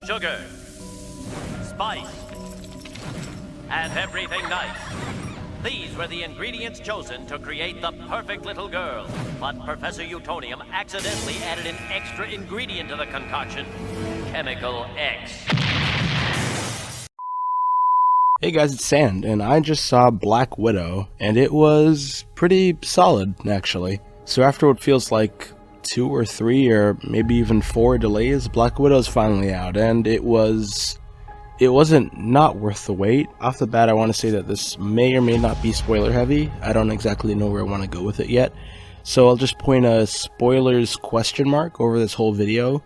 sugar, spice, and everything nice. These were the ingredients chosen to create the perfect little girl. But Professor Utonium accidentally added an extra ingredient to the concoction, Chemical X. Hey guys, it's Sand, and I just saw Black Widow, and it was pretty solid, actually. So after what feels like 2 or 3 or maybe even 4 delays, Black Widow's finally out, and it wasn't not worth the wait. Off the bat, I want to say that this may or may not be spoiler heavy. I don't exactly know where I want to go with it yet, so I'll just point a spoilers question mark over this whole video,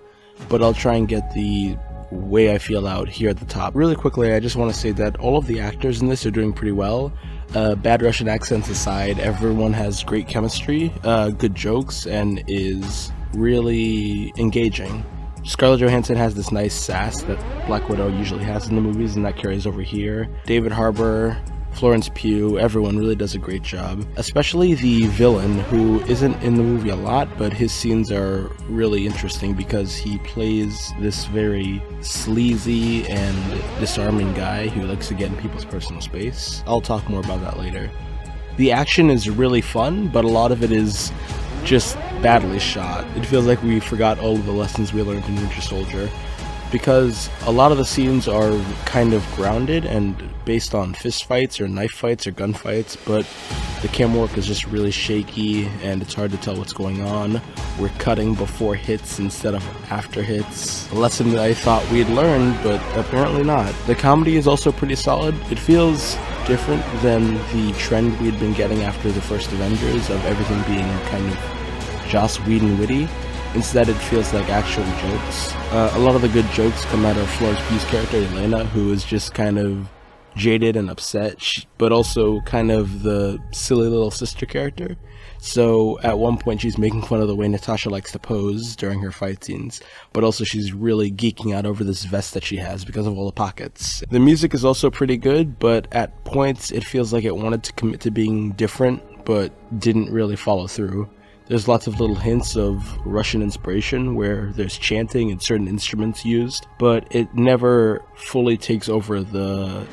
but I'll try and get the way I feel out here at the top. Really quickly, I just want to say that all of the actors in this are doing pretty well. Bad Russian accents aside, everyone has great chemistry, good jokes, and is really engaging. Scarlett Johansson has this nice sass that Black Widow usually has in the movies, and that carries over here. David Harbour, Florence Pugh, everyone really does a great job. Especially the villain, who isn't in the movie a lot, but his scenes are really interesting because he plays this very sleazy and disarming guy who likes to get in people's personal space. I'll talk more about that later. The action is really fun, but a lot of it is just badly shot. It feels like we forgot all of the lessons we learned in Winter Soldier, because a lot of the scenes are kind of grounded and based on fist fights or knife fights or gun fights, but the camera work is just really shaky and it's hard to tell what's going on. We're cutting before hits instead of after hits. A lesson that I thought we'd learned, but apparently not. The comedy is also pretty solid. It feels different than the trend we'd been getting after the first Avengers of everything being kind of Joss Whedon witty. Instead, it feels like actual jokes. A lot of the good jokes come out of Florence Pugh's character, Elena, who is just kind of jaded and upset, but also kind of the silly little sister character. So at one point she's making fun of the way Natasha likes to pose during her fight scenes, but also she's really geeking out over this vest that she has because of all the pockets. The music is also pretty good, but at points it feels like it wanted to commit to being different, but didn't really follow through. There's lots of little hints of Russian inspiration where there's chanting and certain instruments used, but it never fully takes over the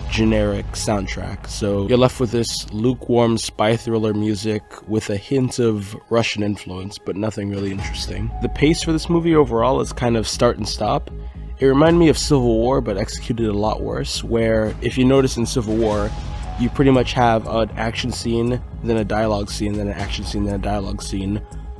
generic soundtrack. So you're left with this lukewarm spy thriller music with a hint of Russian influence, but nothing really interesting. The pace for this movie overall is kind of start and stop. It reminded me of Civil War, but executed a lot worse, where if you notice in Civil War, you pretty much have an action scene, then a dialogue scene, then an action scene, then a dialogue scene,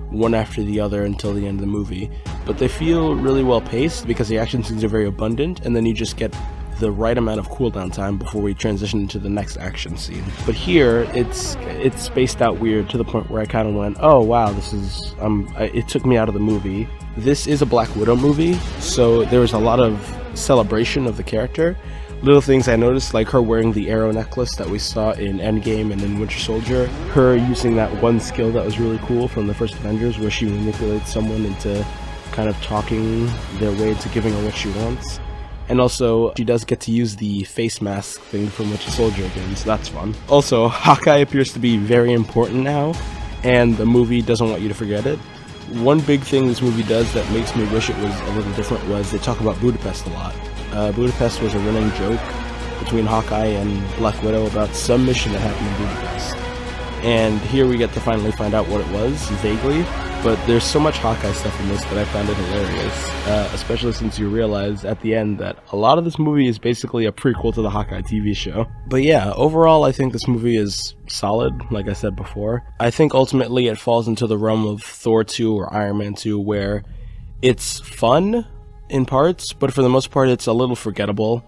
one after the other until the end of the movie. But they feel really well paced because the action scenes are very abundant, and then you just get the right amount of cooldown time before we transition into the next action scene. But here, it's spaced out weird to the point where I kind of went, oh wow, this is, it took me out of the movie. This is a Black Widow movie, so there was a lot of celebration of the character. Little things I noticed, like her wearing the arrow necklace that we saw in Endgame and in Winter Soldier, her using that one skill that was really cool from the first Avengers where she manipulates someone into kind of talking their way into giving her what she wants. And also, she does get to use the face mask thing from Winter Soldier again, so that's fun. Also, Hawkeye appears to be very important now, and the movie doesn't want you to forget it. One big thing this movie does that makes me wish it was a little different was they talk about Budapest a lot. Budapest was a running joke between Hawkeye and Black Widow about some mission that happened in Budapest. And here we get to finally find out what it was, vaguely, but there's so much Hawkeye stuff in this that I found it hilarious, especially since you realize at the end that a lot of this movie is basically a prequel to the Hawkeye TV show. But yeah, overall I think this movie is solid, like I said before. I think ultimately it falls into the realm of Thor 2 or Iron Man 2, where it's fun in parts, but for the most part it's a little forgettable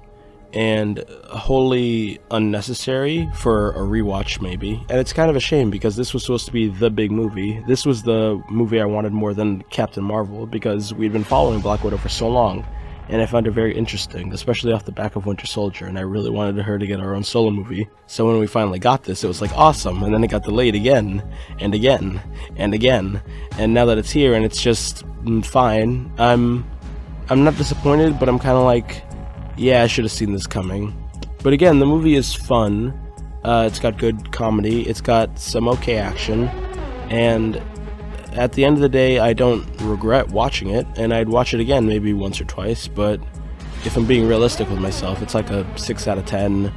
and wholly unnecessary for a rewatch maybe. And it's kind of a shame because this was supposed to be the big movie. This was the movie I wanted more than Captain Marvel because we'd been following Black Widow for so long, and I found her very interesting, especially off the back of Winter Soldier, and I really wanted her to get her own solo movie. So when we finally got this, it was like awesome, and then it got delayed again, and again, and again, and now that it's here and it's just fine, I'm not disappointed, but I'm kind of like, yeah, I should have seen this coming. But again, the movie is fun. It's got good comedy. It's got some okay action. And at the end of the day, I don't regret watching it, and I'd watch it again maybe once or twice, but if I'm being realistic with myself, it's like a 6 out of 10,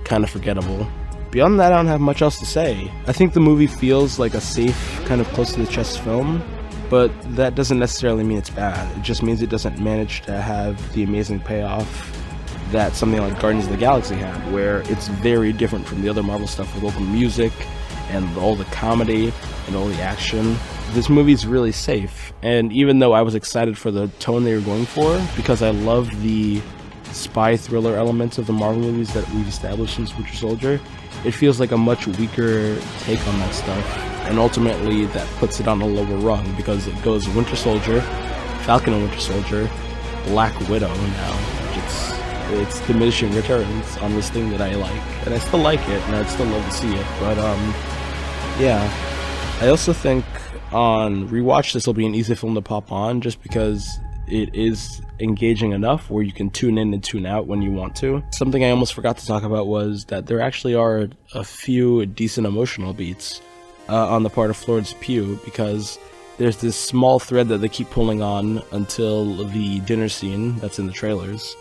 kind of forgettable. Beyond that, I don't have much else to say. I think the movie feels like a safe, kind of close to the chest film, but that doesn't necessarily mean it's bad. It just means it doesn't manage to have the amazing payoff that something like Guardians of the Galaxy had, where it's very different from the other Marvel stuff with all the music and all the comedy and all the action. This movie's really safe, and even though I was excited for the tone they were going for, because I love the spy thriller elements of the Marvel movies that we've established since Winter Soldier, it feels like a much weaker take on that stuff, and ultimately that puts it on a lower rung, because it goes Winter Soldier, Falcon and Winter Soldier, Black Widow now. It's diminishing returns on this thing that I like, and I still like it, and I'd still love to see it, but yeah. I also think on rewatch this will be an easy film to pop on, just because it is engaging enough where you can tune in and tune out when you want to. Something I almost forgot to talk about was that there actually are a few decent emotional beats on the part of Florence Pugh, because there's this small thread that they keep pulling on until the dinner scene that's in the trailers,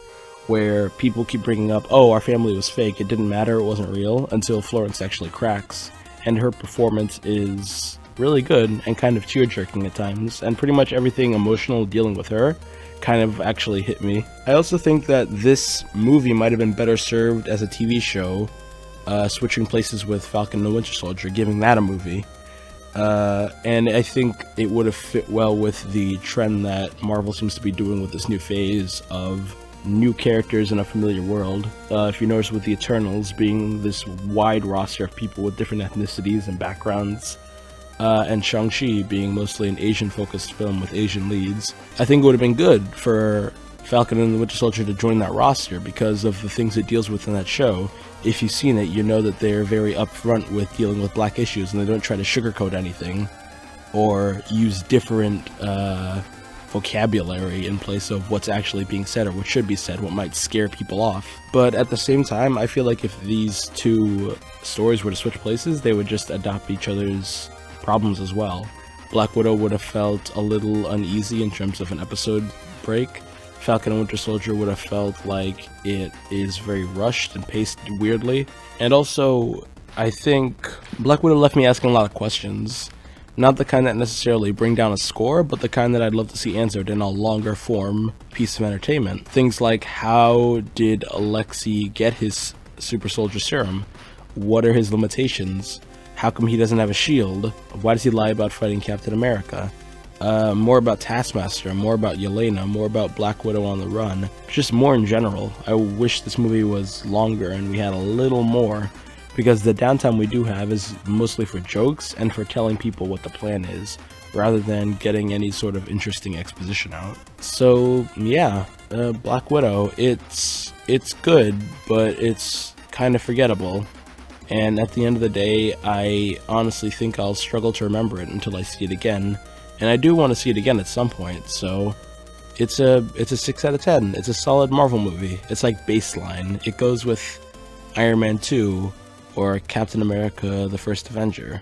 where people keep bringing up, oh, our family was fake, it didn't matter, it wasn't real, until Florence actually cracks. And her performance is really good and kind of tear-jerking at times, and pretty much everything emotional dealing with her kind of actually hit me. I also think that this movie might have been better served as a TV show, switching places with Falcon and Winter Soldier, giving that a movie. And I think it would have fit well with the trend that Marvel seems to be doing with this new phase of new characters in a familiar world. If you notice with the Eternals being this wide roster of people with different ethnicities and backgrounds, and Shang-Chi being mostly an Asian-focused film with Asian leads, I think it would have been good for Falcon and the Winter Soldier to join that roster because of the things it deals with in that show. If you've seen it, you know that they're very upfront with dealing with black issues, and they don't try to sugarcoat anything or use different vocabulary in place of what's actually being said or what should be said, what might scare people off. But at the same time, I feel like if these two stories were to switch places, they would just adopt each other's problems as well. Black Widow would have felt a little uneasy in terms of an episode break. Falcon and Winter Soldier would have felt like it is very rushed and paced weirdly. And also, I think Black Widow left me asking a lot of questions. Not the kind that necessarily bring down a score, but the kind that I'd love to see answered in a longer form piece of entertainment. Things like, how did Alexei get his super soldier serum? What are his limitations? How come he doesn't have a shield? Why does he lie about fighting Captain America? More about Taskmaster, more about Yelena, more about Black Widow on the run. Just more in general. I wish this movie was longer and we had a little more, because the downtime we do have is mostly for jokes and for telling people what the plan is, rather than getting any sort of interesting exposition out. So yeah, Black Widow, it's good, but it's kind of forgettable. And at the end of the day, I honestly think I'll struggle to remember it until I see it again. And I do want to see it again at some point, so it's a 6 out of 10. It's a solid Marvel movie. It's like baseline. It goes with Iron Man 2 or Captain America: The First Avenger.